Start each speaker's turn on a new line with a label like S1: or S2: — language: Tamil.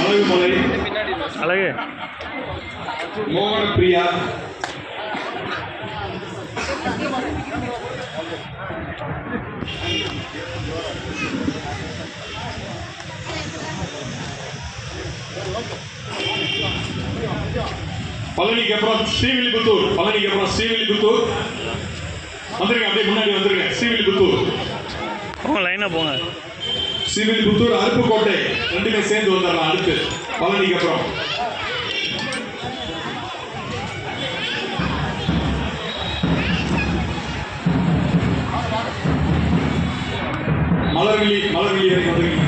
S1: மலை
S2: అలాగే
S1: மோகன பிரியா பழனிக்கு அப்புறம் ஸ்ரீவில்லிபுத்தூர் வந்துருங்க அப்படியே முன்னாடி வந்துருங்க ஸ்ரீவில்லிபுத்தூர்
S2: போங்க லைனா போங்க
S1: ஸ்ரீவில்லிபுத்தூர் அருப்புக்கோட்டை ரெண்டுமே சேர்ந்து வந்துடலாம் அடுத்து பழனிக்கு அப்புறம் மலர்விழி வரைக்கும் வந்துருங்க